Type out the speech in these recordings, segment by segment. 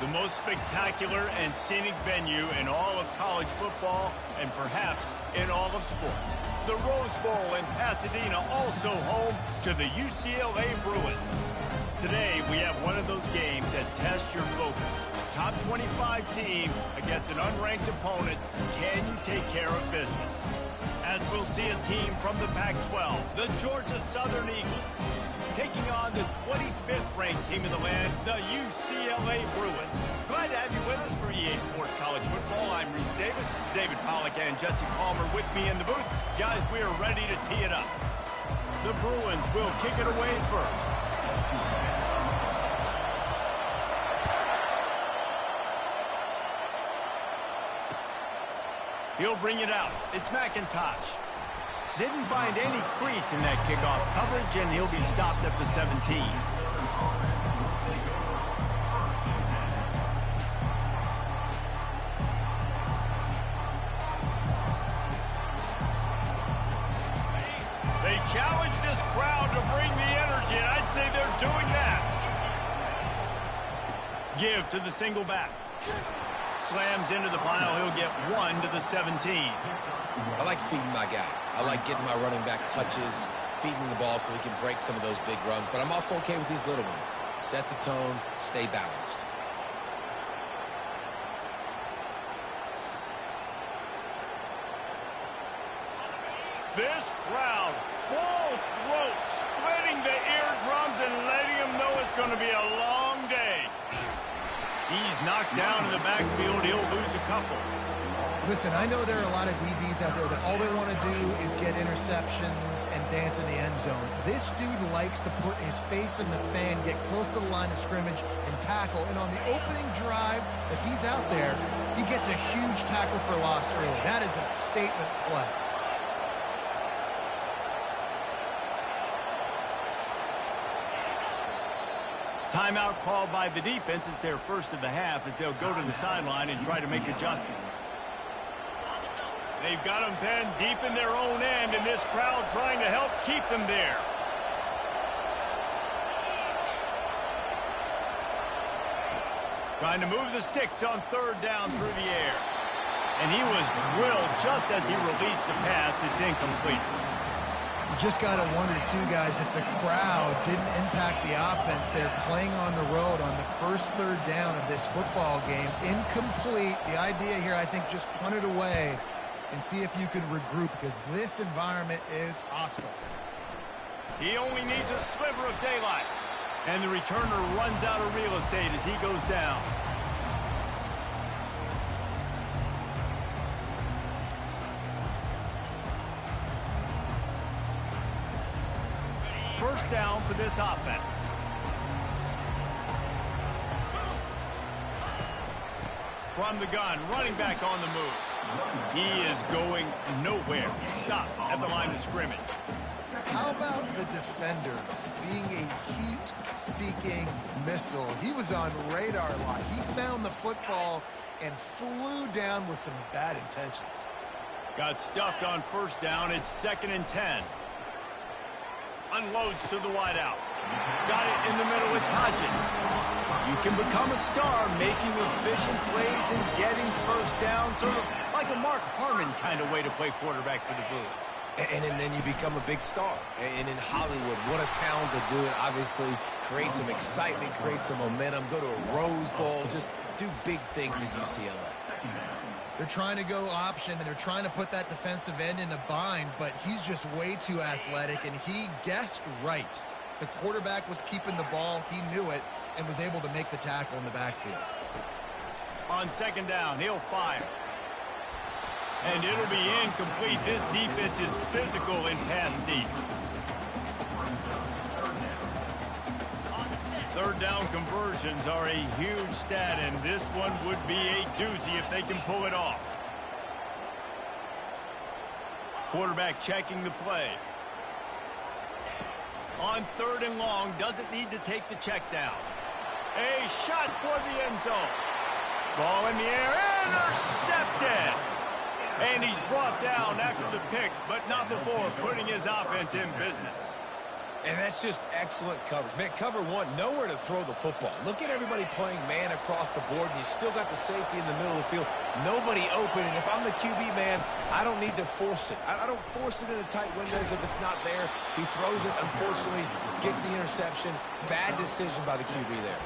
The most spectacular and scenic venue in all of college football and perhaps in all of sports. The Rose Bowl in Pasadena, also home to the UCLA Bruins. Today, we have one of those games that tests your focus. Top 25 team against an unranked opponent. Can you take care of business? As we'll see a team from the Pac-12, the Georgia Southern Eagles, taking on the 25th ranked team in the land, the UCLA Bruins. Glad to have you with us for EA Sports College Football. I'm Reese Davis, David Pollack and Jesse Palmer with me in the booth. Guys, we are ready to tee it up. The Bruins will kick it away first. He'll bring it out. It's McIntosh. Didn't find any crease in that kickoff coverage, and he'll be stopped at the 17. They challenge this crowd to bring the energy, and I'd say they're doing that. Give to the single back. Slams into the pile. He'll get 1 to the 17. I like feeding my guy. I like getting my running back touches, feeding the ball so he can break some of those big runs. But I'm also okay with these little ones. Set the tone, stay balanced. This crowd, full throat, splitting the eardrums and letting them know it's going to be a long day. He's knocked down in the backfield. He'll lose a couple. Listen, I know there are a lot of DBs out there that all they want to do is get interceptions and dance in the end zone. This dude likes to put his face in the fan, get close to the line of scrimmage, and tackle. And on the opening drive, if he's out there, he gets a huge tackle for loss early. That is a statement play. Timeout called by the defense. It's their first of the half as they'll go to the sideline and try to make adjustments. They've got them pinned deep in their own end, and this crowd trying to help keep them there. Trying to move the sticks on third down through the air. And he was drilled just as he released the pass. It's incomplete. You just got to wonder, too, guys, if the crowd didn't impact the offense. They're playing on the road on the first third down of this football game. Incomplete. The idea here, I think, just punt it away and see if you can regroup, because this environment is hostile. He only needs a sliver of daylight. And the returner runs out of real estate as he goes down. First down for this offense. From the gun, running back on the move. He is going nowhere. Stop at the line of scrimmage. How about the defender being a heat-seeking missile? He was on radar lock. He found the football and flew down with some bad intentions. Got stuffed on first down. It's 2nd and 10. Unloads to the wideout. Got it in the middle. It's Hodgins. You can become a star making efficient plays and getting first down, sort of like a Mark Harmon kind of way to play quarterback for the Bruins. And then you become a big star. And in Hollywood, what a talent to do it. Obviously, create some excitement, create some momentum, go to a Rose Bowl, just do big things at UCLA. They're trying to go option, and they're trying to put that defensive end in a bind, but he's just way too athletic, and he guessed right. The quarterback was keeping the ball. He knew it and was able to make the tackle in the backfield. On second down, he'll fire. And it'll be incomplete. This defense is physical in pass deep. Third down conversions are a huge stat, and this one would be a doozy if they can pull it off. Quarterback checking the play. On third and long, doesn't need to take the check down. A shot toward the end zone. Ball in the air, intercepted. And he's brought down after the pick, but not before putting his offense in business. And that's just excellent coverage. Man, cover one, nowhere to throw the football. Look at everybody playing man across the board, and you still got the safety in the middle of the field. Nobody open, and if I'm the QB, man, I don't need to force it. I don't force it into tight windows if it's not there. He throws it, unfortunately, gets the interception. Bad decision by the QB there.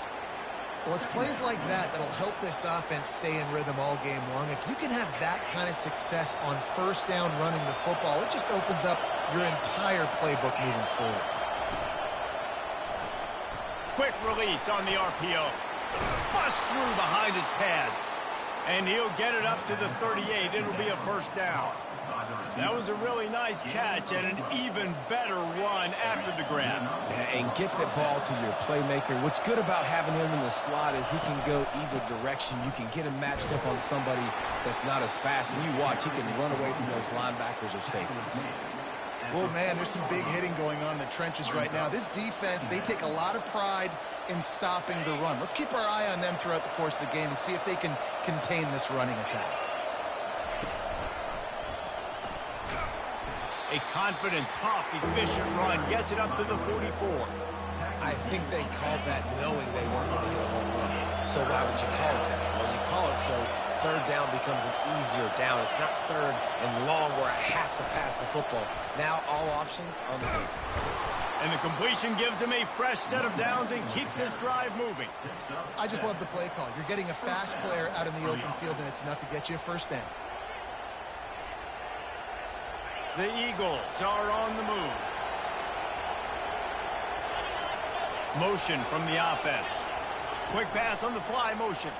Well, it's plays like that that'll help this offense stay in rhythm all game long. If you can have that kind of success on first down running the football, it just opens up your entire playbook moving forward. Quick release on the RPO. Bust through behind his pad. And he'll get it up to the 38. It'll be a first down. That was a really nice catch and an even better run after the grab. Yeah, and get the ball to your playmaker. What's good about having him in the slot is he can go either direction. You can get him matched up on somebody that's not as fast, and you watch, he can run away from those linebackers or safeties. Well, man, there's some big hitting going on in the trenches right now. This defense, they take a lot of pride in stopping the run. Let's keep our eye on them throughout the course of the game and see if they can contain this running attack. A confident, tough, efficient run gets it up to the 44. I think they called that knowing they weren't going to hit a home run. So why would you call it that? Well, you call it so third down becomes an easier down. It's not third and long where I have to pass the football. Now all options on the table. And the completion gives him a fresh set of downs and keeps this drive moving. I just love the play call. You're getting a fast player out in the open field, and it's enough to get you a first down. The Eagles are on the move. Motion from the offense. Quick pass on the fly motion.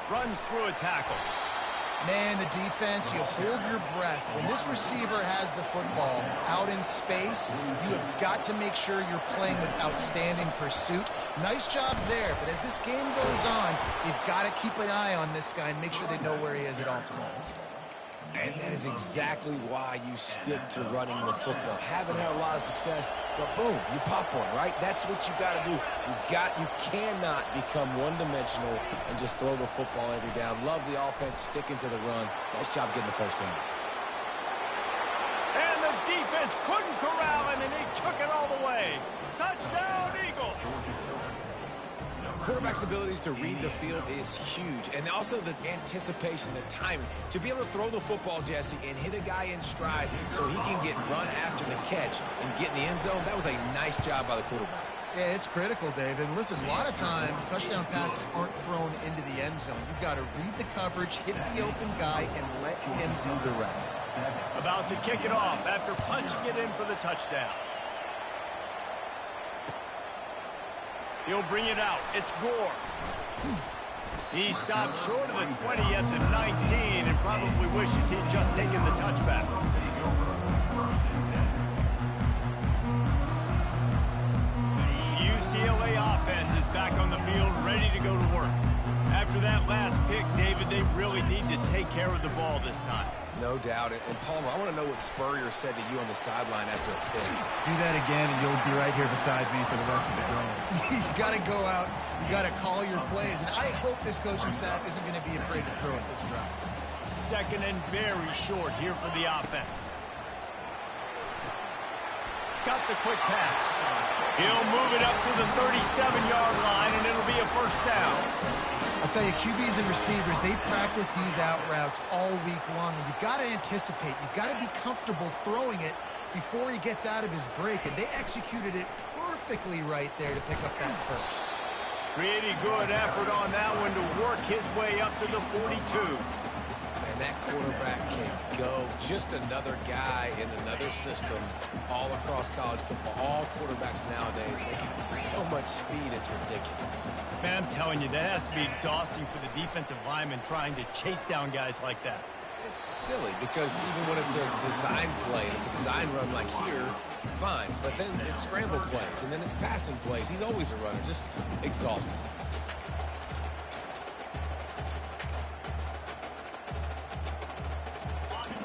Runs through a tackle. Man, the defense, you hold your breath. When this receiver has the football out in space, you have got to make sure you're playing with outstanding pursuit. Nice job there, but as this game goes on, you've got to keep an eye on this guy and make sure they know where he is at all times. And that is exactly why you stick to running the football. Haven't had a lot of success, but boom, you pop one, right? That's what you got to do. You cannot become one-dimensional and just throw the football every down. Love the offense sticking to the run. Nice job getting the first down. And the defense couldn't corral him, and he took it all the way. Touchdown, Eagles! Quarterback's abilities to read the field is huge, and also the anticipation, the timing. To be able to throw the football, Jesse, and hit a guy in stride so he can get run after the catch and get in the end zone, that was a nice job by the quarterback. Yeah, it's critical, David. And listen, a lot of times, touchdown passes aren't thrown into the end zone. You've got to read the coverage, hit the open guy, and let him do the rest. About to kick it off after punching it in for the touchdown. He'll bring it out. It's Gore. He stopped short of the 20 at the 19 and probably wishes he'd just taken the touchback. UCLA offense is back on the field, ready to go to work. After that last pick, David, they really need to take care of the ball this time. No doubt. And Palmer, I want to know what Spurrier said to you on the sideline after a pick. Do that again, and you'll be right here beside me for the rest of the game. You got to go out. You got to call your plays. And I hope this coaching staff isn't going to be afraid to throw at this drive. Second and very short here for the offense. Got the quick pass. He'll move it up to the 37-yard line, and it'll be a first down. I'll tell you, QBs and receivers, they practice these out routes all week long. And you've got to anticipate. You've got to be comfortable throwing it before he gets out of his break. And they executed it perfectly right there to pick up that first. Pretty good effort on that one to work his way up to the 42. And that quarterback can go. Just another guy in another system all across college football. All quarterbacks nowadays, they get so much speed, it's ridiculous. Man, I'm telling you, that has to be exhausting for the defensive lineman trying to chase down guys like that. It's silly because even when it's a design play, it's a design run like here, fine. But then it's scramble plays, and then it's passing plays. He's always a runner, just exhausting.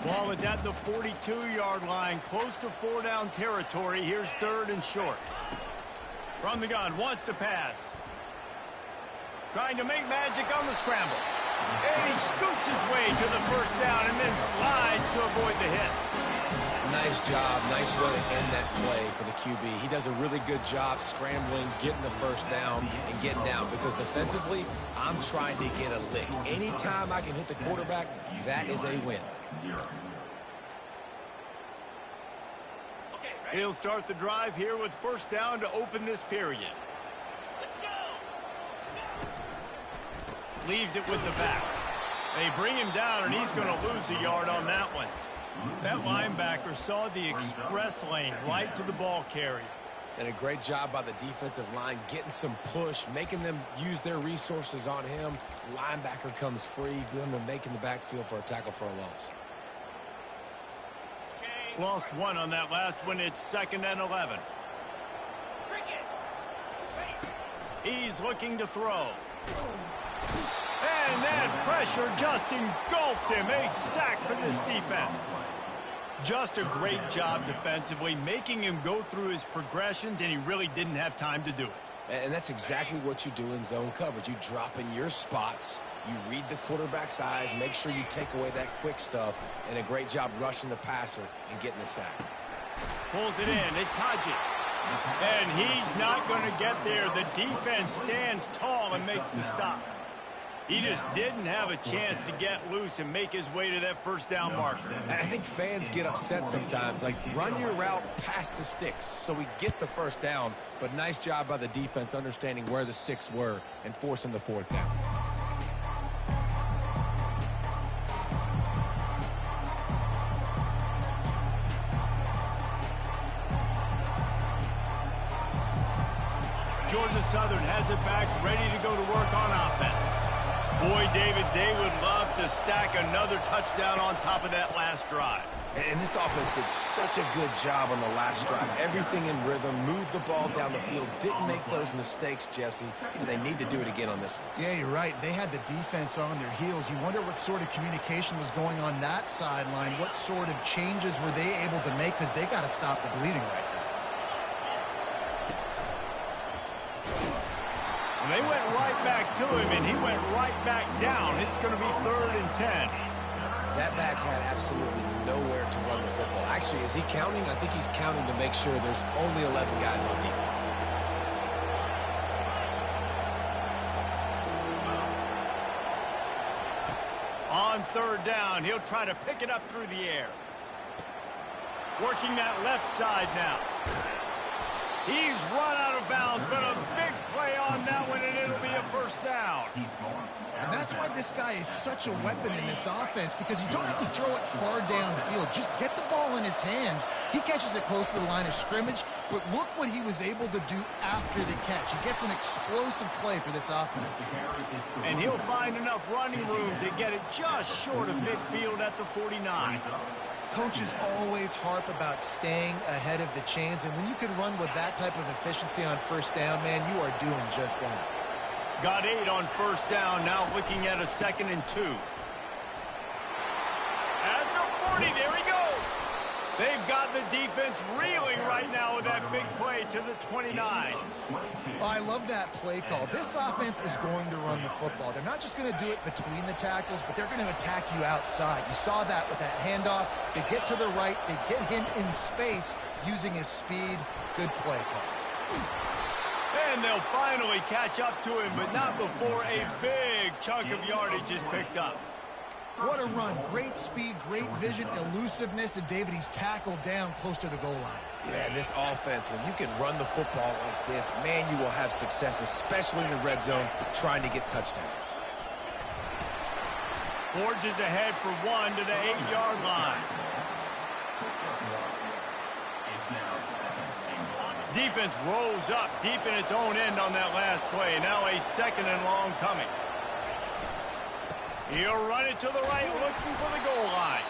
Ball is at the 42-yard line, close to four-down territory. Here's third and short. From the gun, wants to pass. Trying to make magic on the scramble. And he scoots his way to the first down and then slides to avoid the hit. Nice job. Nice way to end that play for the QB. He does a really good job scrambling, getting the first down, and getting down. Because defensively, I'm trying to get a lick. Anytime I can hit the quarterback, that is a win. He'll start the drive here with first down to open this period. Leaves it with the back. They bring him down, and he's going to lose a yard on that one. That linebacker saw the express lane right to the ball carrier. And a great job by the defensive line, getting some push, making them use their resources on him. Linebacker comes free, them making the backfield for a tackle for a loss. Lost one on that last one. It's 2nd and 11. He's looking to throw. And that pressure just engulfed him. A sack for this defense. Just a great job defensively, making him go through his progressions, and he really didn't have time to do it. And that's exactly what you do in zone coverage. You drop in your spots, you read the quarterback's eyes, make sure you take away that quick stuff, and a great job rushing the passer and getting the sack. Pulls it in. It's Hodges. And he's not going to get there. The defense stands tall and makes the stop. He just didn't have a chance to get loose and make his way to that first down marker. I think fans get upset sometimes. Like, run your route past the sticks so we get the first down. But nice job by the defense understanding where the sticks were and forcing the fourth down. Georgia Southern has it back, ready to go to work on offense. Boy, David, they would love to stack another touchdown on top of that last drive. And this offense did such a good job on the last drive. Everything in rhythm, moved the ball down the field, didn't make those mistakes, Jesse, and they need to do it again on this one. Yeah, you're right. They had the defense on their heels. You wonder what sort of communication was going on that sideline. What sort of changes were they able to make, because they got to stop the bleeding right there. They went right back to him, and he went right back down. It's going to be 3rd and 10. That back had absolutely nowhere to run the football. Actually, is he counting? I think he's counting to make sure there's only 11 guys on defense. On 3rd down, he'll try to pick it up through the air. Working that left side now. He's run out of bounds, but a big play on that one, and it'll be a first down. And that's why this guy is such a weapon in this offense, because you don't have to throw it far downfield. Just get the ball in his hands. He catches it close to the line of scrimmage, but look what he was able to do after the catch. He gets an explosive play for this offense. And he'll find enough running room to get it just short of midfield at the 49. Coaches always harp about staying ahead of the chains, and when you can run with that type of efficiency on first down, man, you are doing just that. Got 8 on first down, now looking at a 2nd and 2. At the 40, there he goes. They've got the defense reeling right now with that big play to the 29. I love that play call. This offense is going to run the football. They're not just going to do it between the tackles, but they're going to attack you outside. You saw that with that handoff. They get to the right. They get him in space using his speed. Good play call. And they'll finally catch up to him, but not before a big chunk of yardage is picked up. What a run. Great speed, great vision, elusiveness, and David, he's tackled down close to the goal line. Yeah, and this offense, when you can run the football like this, man, you will have success, especially in the red zone, trying to get touchdowns. Forges ahead for 1 to the 8-yard line. Defense rolls up deep in its own end on that last play. Now a 2nd and long coming. He'll run it to the right, looking for the goal line.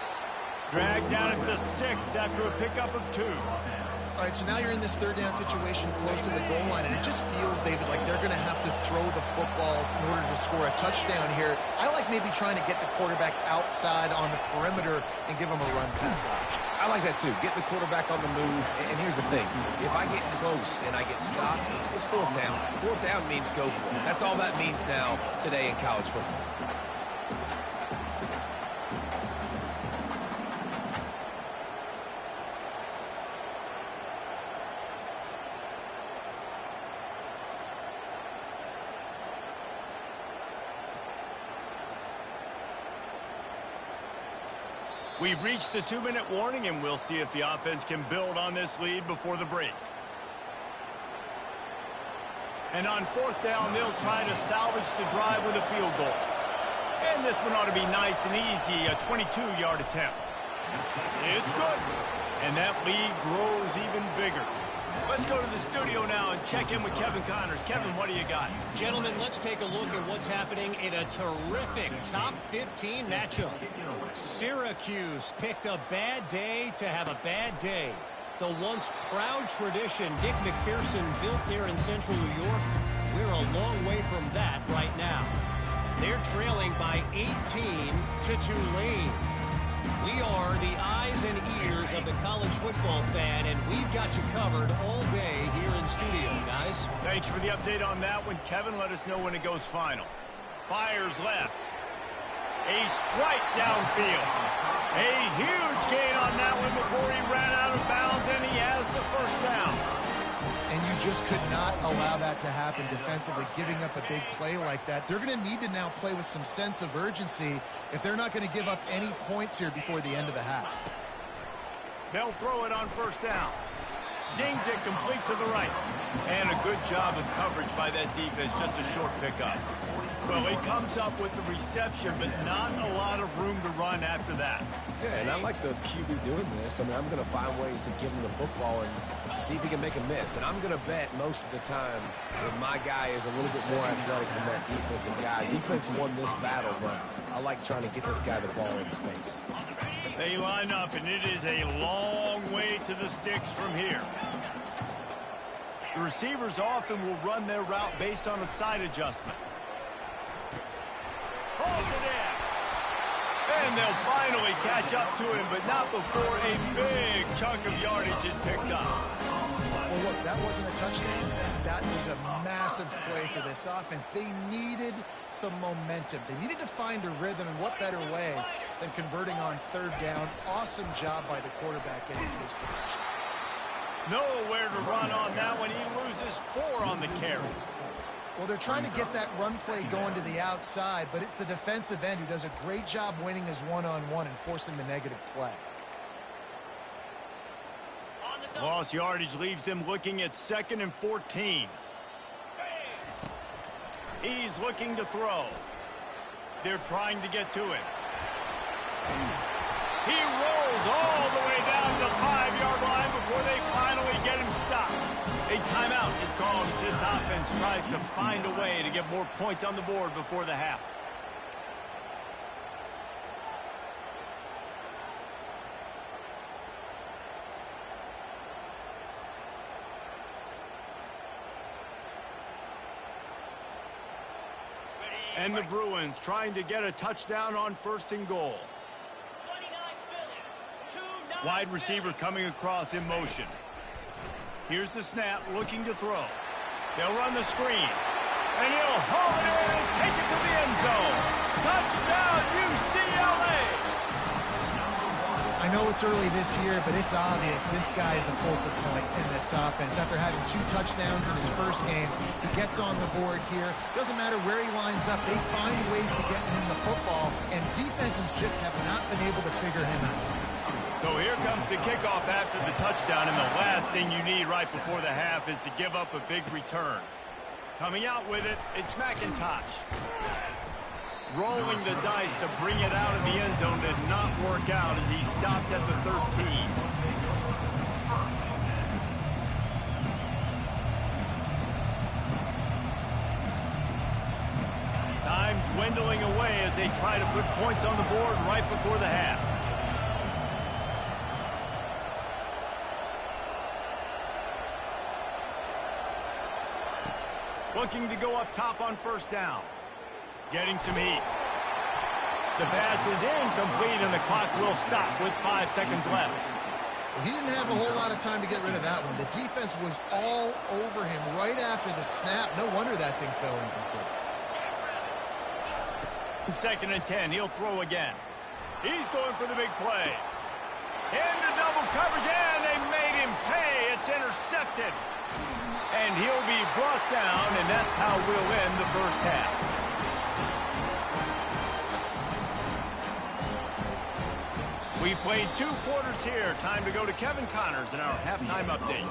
Dragged down at the 6 after a pickup of 2. All right, so now you're in this 3rd down situation close to the goal line, and it just feels, David, like they're going to have to throw the football in order to score a touchdown here. I like maybe trying to get the quarterback outside on the perimeter and give him a run-pass option. I like that, too. Get the quarterback on the move. And here's the thing. If I get close and I get stopped, it's 4th down. 4th down means go for it. That's all that means now today in college football. We've reached the 2-minute warning, and we'll see if the offense can build on this lead before the break. And on 4th down, they'll try to salvage the drive with a field goal. And this one ought to be nice and easy, a 22-yard attempt. It's good. And that lead grows even bigger. Let's go to the studio now and check in with Kevin Connors. Kevin, what do you got? Gentlemen, let's take a look at what's happening in a terrific top 15 matchup. Syracuse picked a bad day to have a bad day. The once proud tradition Dick McPherson built there in central New York, we're a long way from that right now. They're trailing by 18 to Tulane. We are the eyes and ears of the college football fan, and we've got you covered all day here in studio, guys. Thanks for the update on that one, Kevin. Let us know when it goes final. Fires left. A strike downfield. A huge gain on that one before he ran out of bounds, and he has the first down. And you just could not allow that to happen defensively, giving up a big play like that. They're going to need to now play with some sense of urgency if they're not going to give up any points here before the end of the half. They'll throw it on 1st down. Zings it complete to the right. And a good job of coverage by that defense, just a short pickup. Well, he comes up with the reception, but not a lot of room to run after that. Yeah, and I like the QB doing this. I mean, I'm going to find ways to give him the football and see if he can make a miss. And I'm going to bet most of the time that my guy is a little bit more athletic than that defensive guy. Defense won this battle, but I like trying to get this guy the ball in space. They line up, and it is a long way to the sticks from here. The receivers often will run their route based on a side adjustment. Holds it in. And they'll finally catch up to him, but not before a big chunk of yardage is picked up. Well, look, that wasn't a touchdown. That is a massive play for this offense. They needed some momentum. They needed to find a rhythm, and what better way than converting on 3rd down. Awesome job by the quarterback getting to his production. Nowhere to run on that one. He loses 4 on the carry. Well, they're trying to get that run play going to the outside, but it's the defensive end who does a great job winning his one-on-one and forcing the negative play. Lost yardage leaves them looking at 2nd and 14. He's looking to throw. They're trying to get to him. He rolls all the way down the 5-yard line before they finally get him stopped. A timeout is called as this offense tries to find a way to get more points on the board before the half. And the Bruins trying to get a touchdown on 1st and goal. Wide receiver coming across in motion. Here's the snap, looking to throw. They'll run the screen. And he'll haul it in and take it to the end zone. Touchdown, UCLA! I know it's early this year, but it's obvious this guy is a focal point in this offense. After having 2 touchdowns in his first game, he gets on the board here. Doesn't matter where he lines up, they find ways to get him the football, and defenses just have not been able to figure him out. So here comes the kickoff after the touchdown, and the last thing you need right before the half is to give up a big return. Coming out with it, it's McIntosh. Rolling the dice to bring it out of the end zone did not work out as he stopped at the 13. Time dwindling away as they try to put points on the board right before the half. Looking to go up top on 1st down. Getting some heat. The pass is incomplete, and the clock will stop with 5 seconds left. Well, he didn't have a whole lot of time to get rid of that one. The defense was all over him right after the snap. No wonder that thing fell incomplete. 2nd and 10. He'll throw again. He's going for the big play. Into double coverage, and they made him pay. It's intercepted. And he'll be brought down, and that's how we'll end the first half. We've played 2 quarters here. Time to go to Kevin Connors in our halftime update.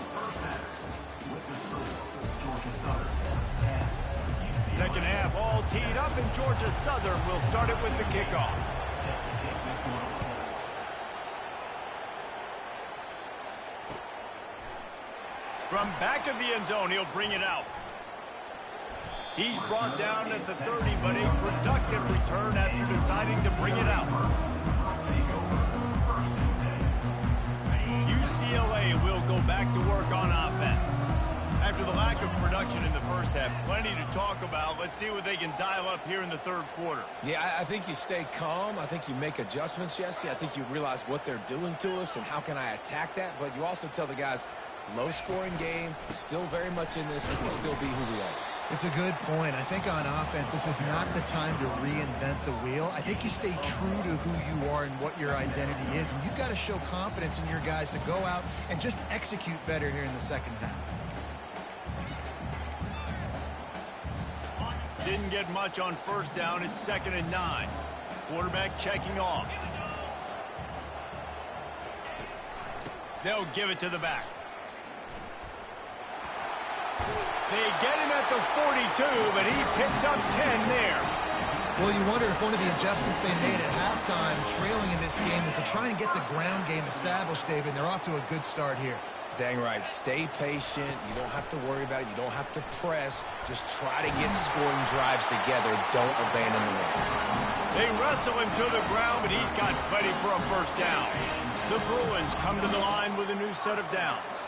Second half all teed up, and Georgia Southern will start it with the kickoff. From back of the end zone, he'll bring it out. He's brought down at the 30, but a productive return after deciding to bring it out. UCLA will go back to work on offense. After the lack of production in the first half, plenty to talk about. Let's see what they can dial up here in the third quarter. Yeah, I think you stay calm. I think you make adjustments, Jesse. I think you realize what they're doing to us and how can I attack that. But you also tell the guys, low-scoring game, still very much in this. We can still be who we are. It's a good point. I think on offense, this is not the time to reinvent the wheel. I think you stay true to who you are and what your identity is. And you've got to show confidence in your guys to go out and just execute better here in the second half. Didn't get much on first down. It's 2nd and 9. Quarterback checking off. They'll give it to the back. They get him at the 42, but he picked up 10 there. Well, you wonder if one of the adjustments they made at halftime, trailing in this game, was to try and get the ground game established, David. They're off to a good start here. Dang right. Stay patient. You don't have to worry about it. You don't have to press. Just try to get scoring drives together. Don't abandon the run. They wrestle him to the ground, but he's got plenty for a first down. The Bruins come to the line with a new set of downs.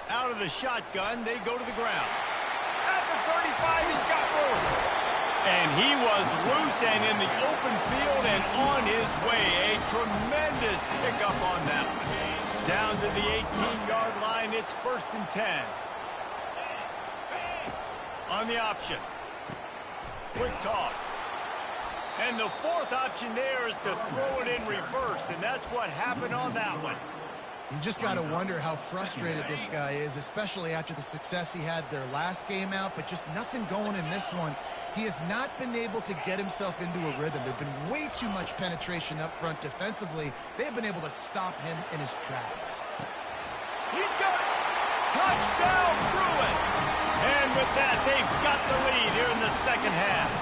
Out of the shotgun, they go to the ground. At the 35, he's got room. And he was loose and in the open field and on his way. A tremendous pickup on that one. Down to the 18-yard line, it's 1st and 10. On the option. Quick toss. And the 4th option there is to throw it in reverse, and that's what happened on that one. You just got to wonder how frustrated this guy is, especially after the success he had their last game out, but just nothing going in this one. He has not been able to get himself into a rhythm. There's been way too much penetration up front defensively. They've been able to stop him in his tracks. He's got it. Touchdown, Bruins. And with that, they've got the lead here in the second half.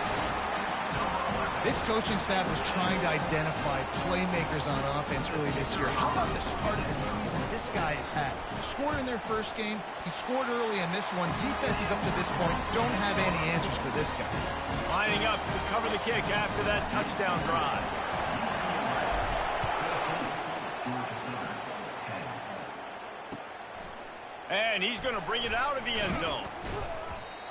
This coaching staff was trying to identify playmakers on offense early this year. How about the start of the season this guy has had? Scored in their first game. He scored early in this one. Defenses up to this point don't have any answers for this guy. Lining up to cover the kick after that touchdown drive. And he's going to bring it out of the end zone.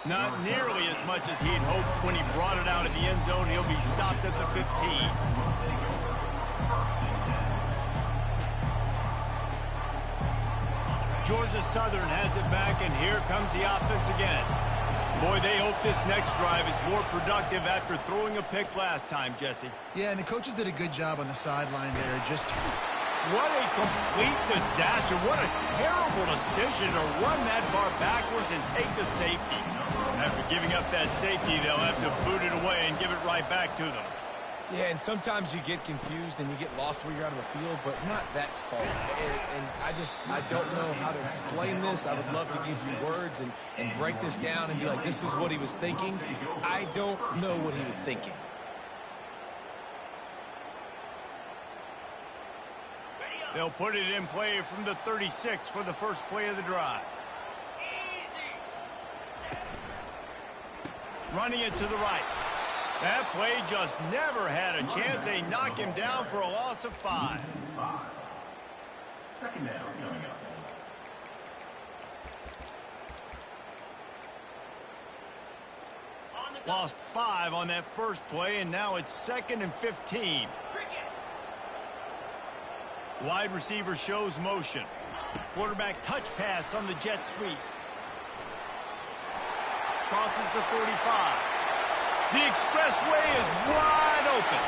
Not nearly as much as he'd hoped when he brought it out of the end zone. He'll be stopped at the 15. Georgia Southern has it back, and here comes the offense again. Boy, they hope this next drive is more productive after throwing a pick last time, Jesse. Yeah, and the coaches did a good job on the sideline there. Just what a complete disaster. What a terrible decision to run that far backwards and take the safety. After giving up that safety, they'll have to boot it away and give it right back to them. Yeah, and sometimes you get confused and you get lost where you're out of the field, but not that far. And I don't know how to explain this. I would love to give you words and break this down and be like, this is what he was thinking. I don't know what he was thinking. They'll put it in play from the 36 for the first play of the drive. Running it to the right. That play just never had a chance. They knock him down for a loss of 5. Second down coming up. Lost 5 on that first play, and now it's 2nd and 15. Wide receiver shows motion. Quarterback touch pass on the jet sweep. Crosses the 45. The expressway is wide open.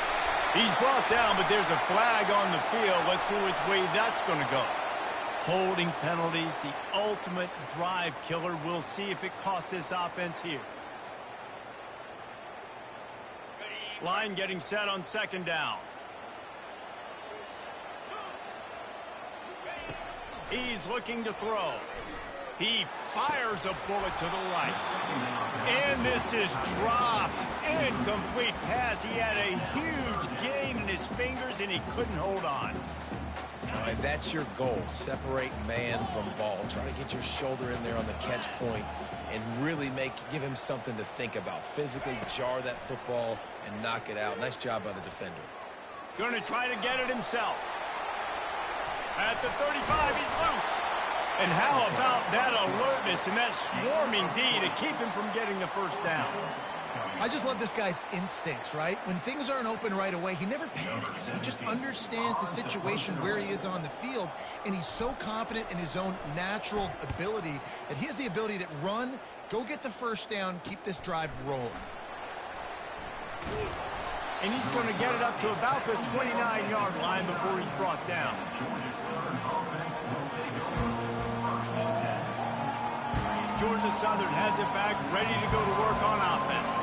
He's brought down, but there's a flag on the field. Let's see which way that's going to go. Holding penalties, the ultimate drive killer. We'll see if it costs this offense here. Line getting set on second down. He's looking to throw. He fires a bullet to the right. And this is dropped. Incomplete pass. He had a huge gain in his fingers, and he couldn't hold on. And that's your goal. Separate man from ball. Try to get your shoulder in there on the catch point and really give him something to think about. Physically jar that football and knock it out. Nice job by the defender. Going to try to get it himself. At the 35, he's loose. And how about that alertness and that swarming D to keep him from getting the first down? I just love this guy's instincts, right? When things aren't open right away, he never panics. He just understands the situation where he is on the field, and he's so confident in his own natural ability that he has the ability to run, go get the first down, keep this drive rolling. And he's going to get it up to about the 29-yard line before he's brought down. Georgia Southern has it back, ready to go to work on offense.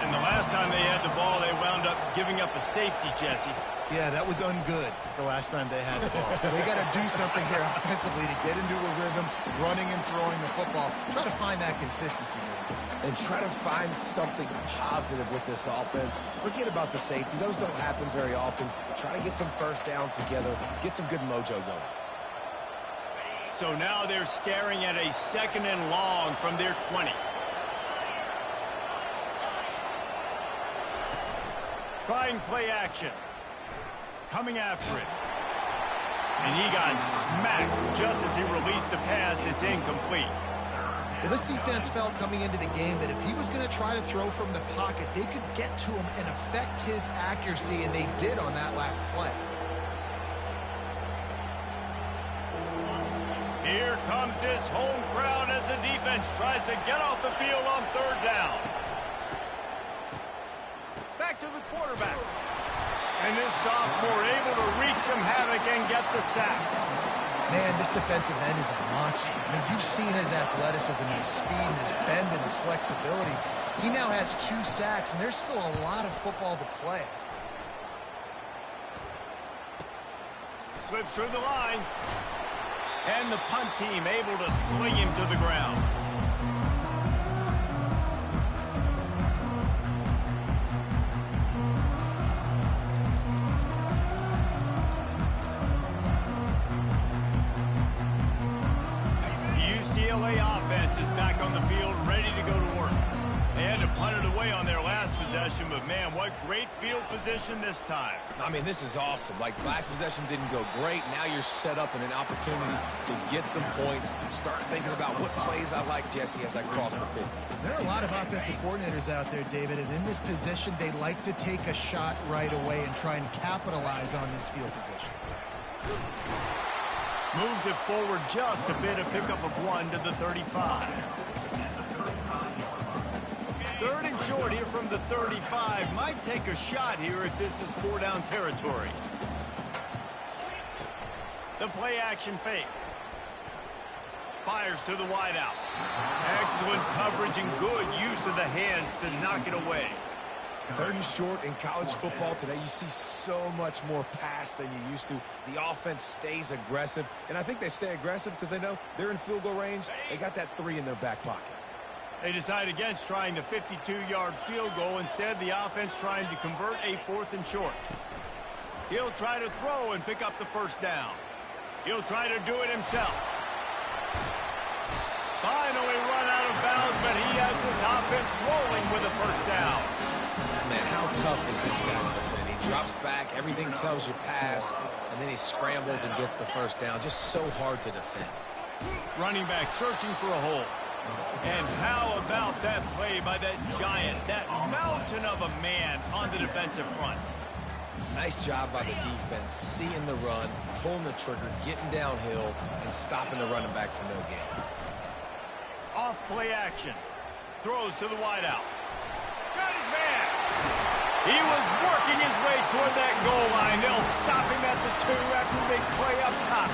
And the last time they had the ball, they wound up giving up a safety, Jesse. Yeah, that was ungood the last time they had the ball. So they got to do something here offensively to get into a rhythm, running and throwing the football. Try to find that consistency, man. And try to find something positive with this offense. Forget about the safety. Those don't happen very often. Try to get some first downs together, get some good mojo going. So now they're staring at a 2nd and long from their 20. Trying play action. Coming after it. And he got smacked just as he released the pass. It's incomplete. Well, this defense felt coming into the game that if he was going to try to throw from the pocket, they could get to him and affect his accuracy, and they did on that last play. Here comes this home crowd as the defense tries to get off the field on 3rd down. Back to the quarterback. And this sophomore able to wreak some havoc and get the sack. Man, this defensive end is a monster. I mean, you've seen his athleticism, his speed, his bend, and his flexibility. He now has 2 sacks, and there's still a lot of football to play. Slips through the line. And the punt team able to sling him to the ground. UCLA offense is back on the field, ready to go to work. They had to punt it away on their last possession, but man, what great field position this time. I mean, this is awesome. Like, last possession didn't go great. Now you're set up in an opportunity to get some points. Start thinking about what plays I like, Jesse, as I cross the field. There are a lot of offensive coordinators out there, David, and in this position, they like to take a shot right away and try and capitalize on this field position. Moves it forward just a bit, a pickup of 1 to the 35. 3rd and short here from the 35. Might take a shot here if this is 4-down territory. The play action fake. Fires to the wideout. Excellent coverage and good use of the hands to knock it away. 3rd and short in college football today, you see so much more pass than you used to. The offense stays aggressive, and I think they stay aggressive because they know they're in field goal range. They got that 3 in their back pocket. They decide against trying the 52-yard field goal. Instead, the offense trying to convert a 4th and short. He'll try to throw and pick up the first down. He'll try to do it himself. Finally run out of bounds, but he has this offense rolling with a first down. Man, how tough is this guy to defend? He drops back, everything tells you pass, and then he scrambles and gets the first down. Just so hard to defend. Running back searching for a hole. And how about that play by that giant, that mountain of a man on the defensive front? Nice job by the defense, seeing the run, pulling the trigger, getting downhill, and stopping the running back for no gain. Off play action. Throws to the wideout. Got his man. He was working his way toward that goal line. They'll stop him at the 2 after the big play up top.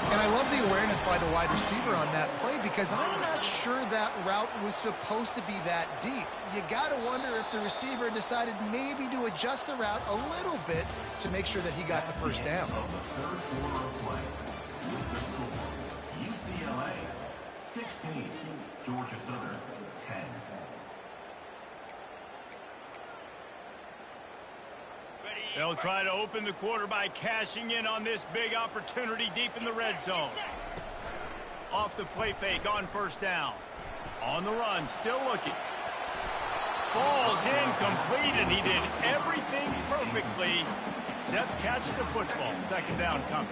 And I love the awareness by the wide receiver on that play because I'm not sure that route was supposed to be that deep. You got to wonder if the receiver decided maybe to adjust the route a little bit to make sure that he got the first down. UCLA 16, Georgia Southern 10. They'll try to open the quarter by cashing in on this big opportunity deep in the red zone. Off the play fake on first down. On the run, still looking. Falls incomplete, and he did everything perfectly except catch the football. Second down coming.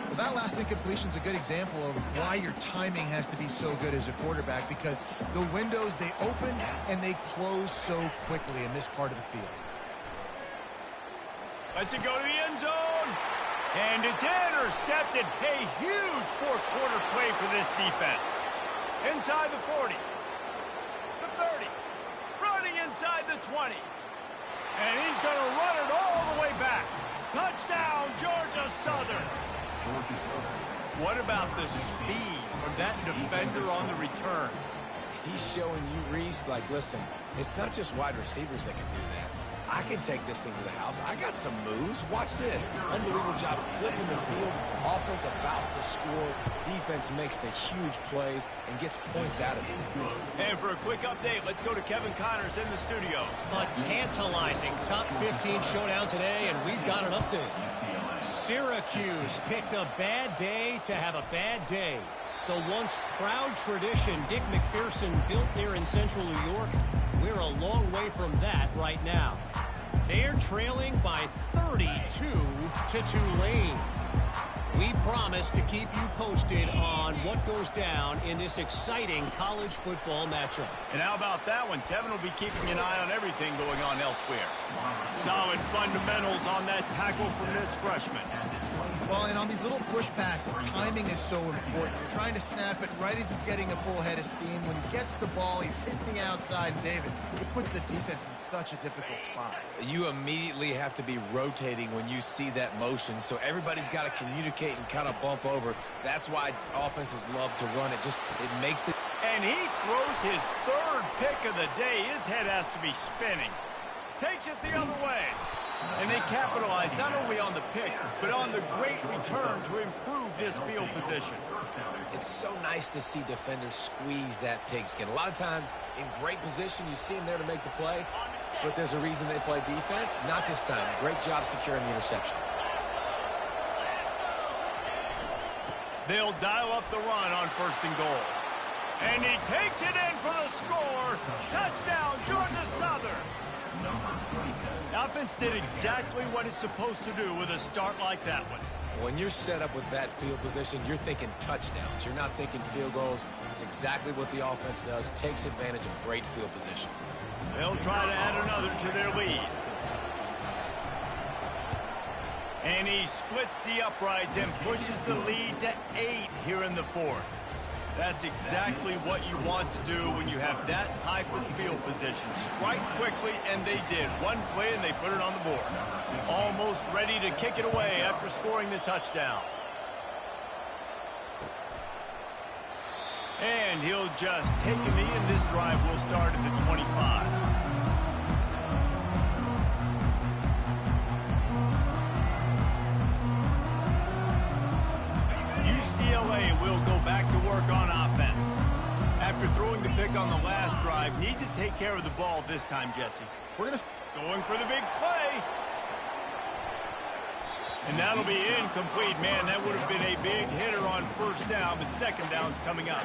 Well, that last incompletion is a good example of why your timing has to be so good as a quarterback, because the windows, they open and they close so quickly in this part of the field. Lets it go to the end zone. And it's intercepted. A huge fourth quarter play for this defense. Inside the 40. The 30. Running inside the 20. And he's going to run it all the way back. Touchdown, Georgia Southern. What about the speed from that defender on the return? He's showing you, Reese, like, listen, it's not just wide receivers that can do that. I can take this thing to the house. I got some moves. Watch this. Unbelievable job flipping the field. Offense about to score. Defense makes the huge plays and gets points out of it. And for a quick update, let's go to Kevin Connors in the studio. A tantalizing top 15 showdown today, and we've got an update. Syracuse picked a bad day to have a bad day. The once proud tradition Dick McPherson built there in central New York, we're a long way from that right now. They're trailing by 32 to Tulane. We promise to keep you posted on what goes down in this exciting college football matchup. And how about that one? Kevin will be keeping an eye on everything going on elsewhere. Solid fundamentals on that tackle from this freshman. Well, and on these little push passes, timing is so important. You're trying to snap it right as he's getting a full head of steam. When he gets the ball, he's hitting the outside, and David, it puts the defense in such a difficult spot. You immediately have to be rotating when you see that motion, so everybody's got to communicate and kind of bump over. That's why offenses love to run it. It makes the... And he throws his third pick of the day. His head has to be spinning. Takes it the other way. And they capitalize not only on the pick, but on the great return to improve this field position. It's so nice to see defenders squeeze that pigskin. A lot of times in great position, you see them there to make the play, but there's a reason they play defense. Not this time. Great job securing the interception. They'll dial up the run on first and goal. And he takes it in for the score. Touchdown, Georgia Southern. The offense did exactly what it's supposed to do with a start like that one. When you're set up with that field position, you're thinking touchdowns. You're not thinking field goals. It's exactly what the offense does. Takes advantage of great field position. They'll try to add another to their lead. And he splits the uprights and pushes the lead to 8 here in the fourth. That's exactly what you want to do when you have that type of field position. Strike quickly, and they did. One play, and they put it on the board. Almost ready to kick it away after scoring the touchdown. And he'll just take a knee, and this drive will start at the 25. UCLA will go back to work on offense. After throwing the pick on the last drive, need to take care of the ball this time, Jesse. We're going for the big play. And that'll be incomplete. Man, that would have been a big hitter on first down, but second down's coming up.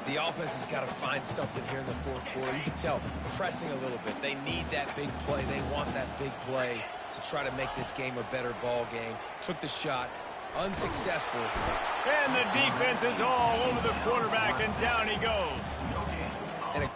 The offense has got to find something here in the fourth quarter. You can tell, pressing a little bit. They need that big play. They want that big play to try to make this game a better ball game. Took the shot. Unsuccessful. And the defense is all over the quarterback, and down he goes. And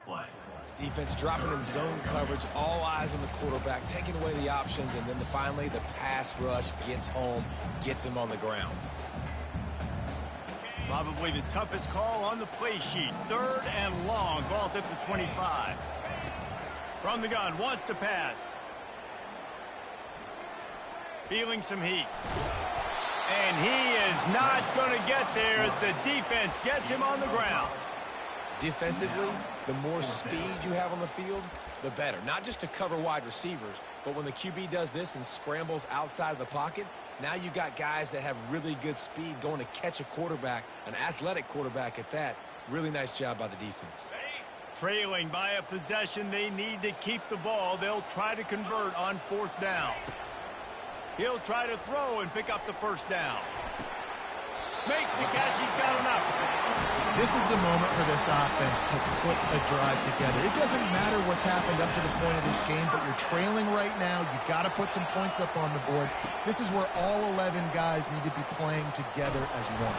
Play. Defense dropping in zone coverage, all eyes on the quarterback, taking away the options, and then finally the pass rush gets home, gets him on the ground. Probably the toughest call on the play sheet. 3rd and long. Ball's at the 25. From the gun, wants to pass. Feeling some heat. And he is not going to get there as the defense gets him on the ground. Defensively, the more speed you have on the field, the better. Not just to cover wide receivers, but when the QB does this and scrambles outside of the pocket, now you got guys that have really good speed going to catch a quarterback, an athletic quarterback at that. Really nice job by the defense. Trailing by a possession, they need to keep the ball. They'll try to convert on 4th down. He'll try to throw and pick up the 1st down. Makes the catch. He's got enough. This is the moment for this offense to put a drive together. It doesn't matter what's happened up to the point of this game, but you're trailing right now. You got to put some points up on the board. This is where all 11 guys need to be playing together as one.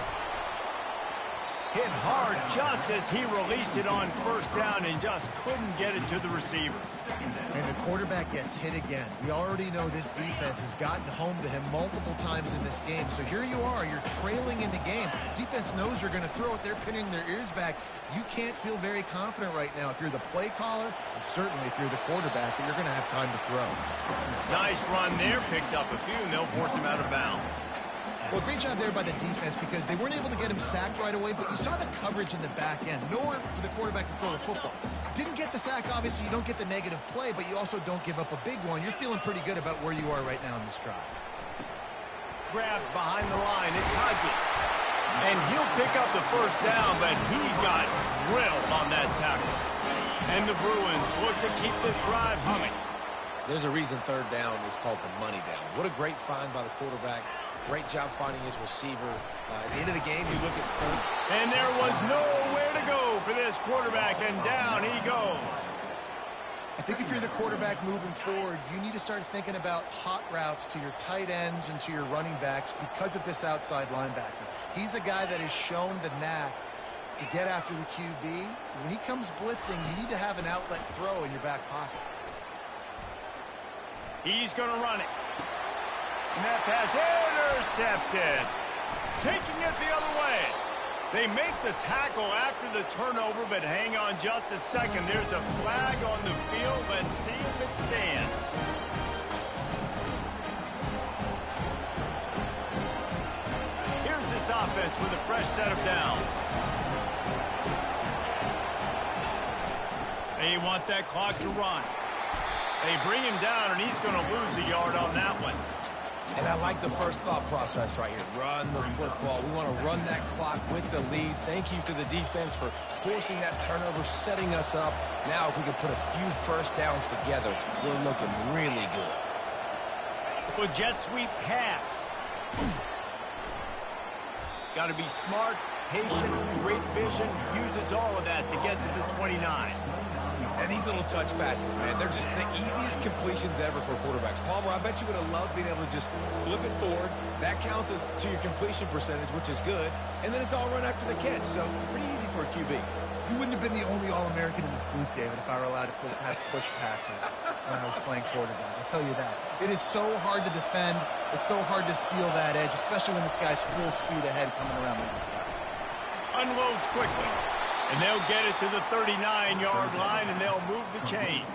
Hit hard just as he released it on 1st down and just couldn't get it to the receiver. And the quarterback gets hit again. We already know this defense has gotten home to him multiple times in this game. So here you are, you're trailing in the game. Defense knows you're going to throw it. They're pinning their ears back. You can't feel very confident right now if you're the play caller, and certainly if you're the quarterback, that you're going to have time to throw. Nice run there. Picks up a few, and they'll force him out of bounds. Well, great job there by the defense because they weren't able to get him sacked right away, but you saw the coverage in the back end. Nowhere for the quarterback to throw the football. Didn't get the sack, obviously. You don't get the negative play, but you also don't give up a big one. You're feeling pretty good about where you are right now in this drive. Grab behind the line. It's Hodges. And he'll pick up the 1st down, but he got drilled on that tackle. And the Bruins look to keep this drive humming. There's a reason 3rd down is called the money down. What a great find by the quarterback. Great job finding his receiver. At the end of the game, you look at 3rd. And there was nowhere to go for this quarterback, and down he goes. I think if you're the quarterback moving forward, you need to start thinking about hot routes to your tight ends and to your running backs because of this outside linebacker. He's a guy that has shown the knack to get after the QB. When he comes blitzing, you need to have an outlet throw in your back pocket. He's going to run it. And that pass intercepted. Taking it the other way. They make the tackle after the turnover, but hang on just a second. There's a flag on the field. Let's see if it stands. Here's this offense with a fresh set of downs. They want that clock to run. They bring him down, and he's going to lose a yard on that one. And I like the first thought process right here. Run the football. We want to run that clock with the lead. Thank you to the defense for forcing that turnover, setting us up. Now, if we can put a few 1st downs together, we're looking really good. Well, jet sweep pass. Got to be smart, patient, great vision. Uses all of that to get to the 29. And these little touch passes, man, they're just the easiest completions ever for quarterbacks. Palmer, I bet you would have loved being able to just flip it forward. That counts as to your completion percentage, which is good. And then it's all run after the catch, so pretty easy for a QB. You wouldn't have been the only All-American in this booth, David, if I were allowed to have push passes when I was playing quarterback. I'll tell you that. It is so hard to defend. It's so hard to seal that edge, especially when this guy's full speed ahead coming around the outside. Unloads quickly. And they'll get it to the 39-yard line, and they'll move the chains.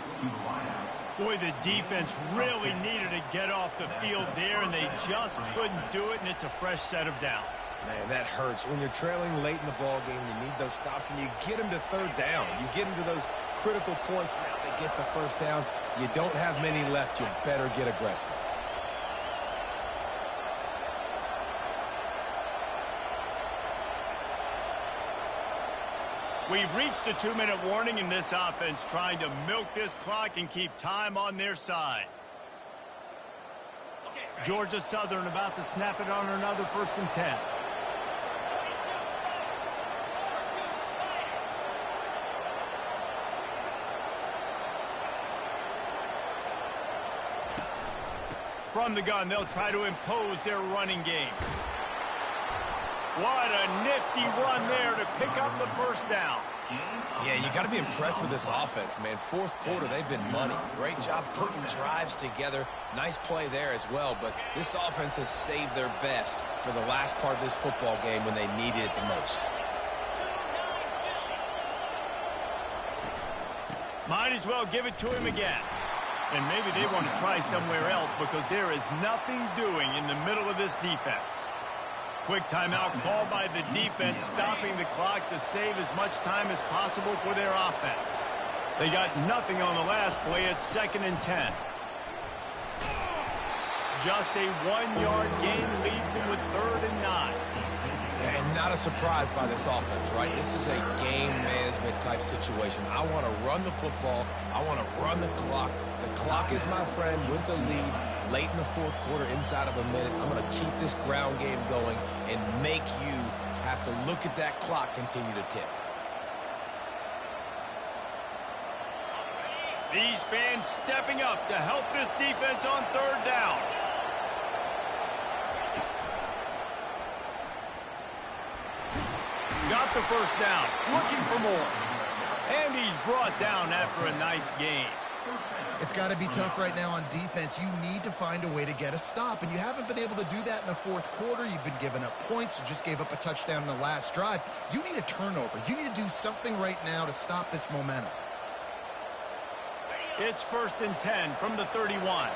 Boy, the defense really needed to get off the field there, and they just couldn't do it, and it's a fresh set of downs. Man, that hurts. When you're trailing late in the ball game, you need those stops, and you get them to 3rd down. You get them to those critical points. Now they get the 1st down. You don't have many left. You better get aggressive. We've reached the 2-minute warning in this offense, trying to milk this clock and keep time on their side. Georgia Southern about to snap it on another 1st and 10. From the gun, they'll try to impose their running game. What a nifty run there to pick up the 1st down. Yeah, you got to be impressed with this offense, man. Fourth quarter, they've been money. Great job putting drives together. Nice play there as well, but this offense has saved their best for the last part of this football game when they needed it the most. Might as well give it to him again. And maybe they want to try somewhere else because there is nothing doing in the middle of this defense. Quick timeout called by the defense, stopping the clock to save as much time as possible for their offense. They got nothing on the last play. It's 2nd and 10. Just a 1-yard gain leaves them with 3rd and 9. And not a surprise by this offense, right? This is a game management type situation. I want to run the football. I want to run the clock. The clock is my friend with the lead. Late in the fourth quarter, inside of a minute, I'm going to keep this ground game going and make you have to look at that clock continue to tick. These fans stepping up to help this defense on 3rd down. Got the first down, looking for more. And he's brought down after a nice gain. It's got to be tough right now on defense. You need to find a way to get a stop, and you haven't been able to do that in the fourth quarter. You've been giving up points. You just gave up a touchdown in the last drive. You need a turnover. You need to do something right now to stop this momentum. It's 1st and 10 from the 31.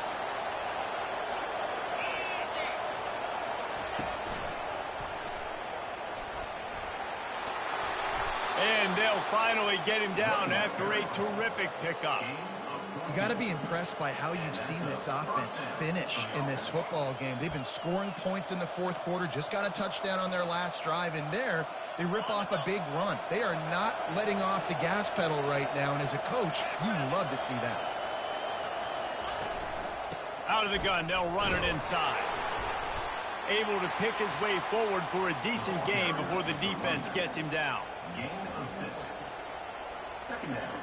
And they'll finally get him down after a terrific pickup. You got to be impressed by how you've seen this offense finish in this football game. They've been scoring points in the fourth quarter, just got a touchdown on their last drive, and there they rip off a big run. They are not letting off the gas pedal right now, and as a coach, you love to see that. Out of the gun, they'll run it inside. Able to pick his way forward for a decent game before the defense gets him down. Gain of 6. 2nd down.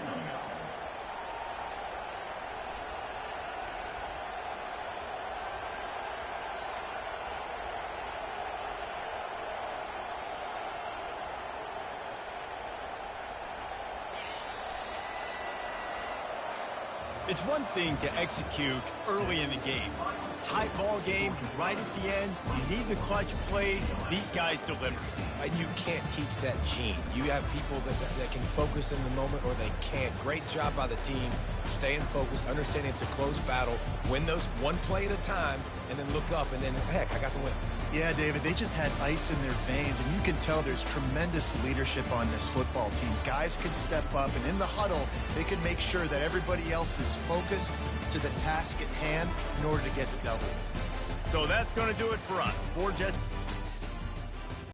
It's one thing to execute early in the game. Tight ball game, right at the end, you need the clutch plays. These guys deliver. And you can't teach that gene. You have people that can focus in the moment or they can't. Great job by the team, staying focused, understanding it's a close battle, win those one play at a time, and then look up, and then, heck, I got the win. Yeah, David, they just had ice in their veins, and you can tell there's tremendous leadership on this football team. Guys can step up, and in the huddle, they can make sure that everybody else is focused to the task at hand in order to get the W. So that's going to do it for us. For Jets.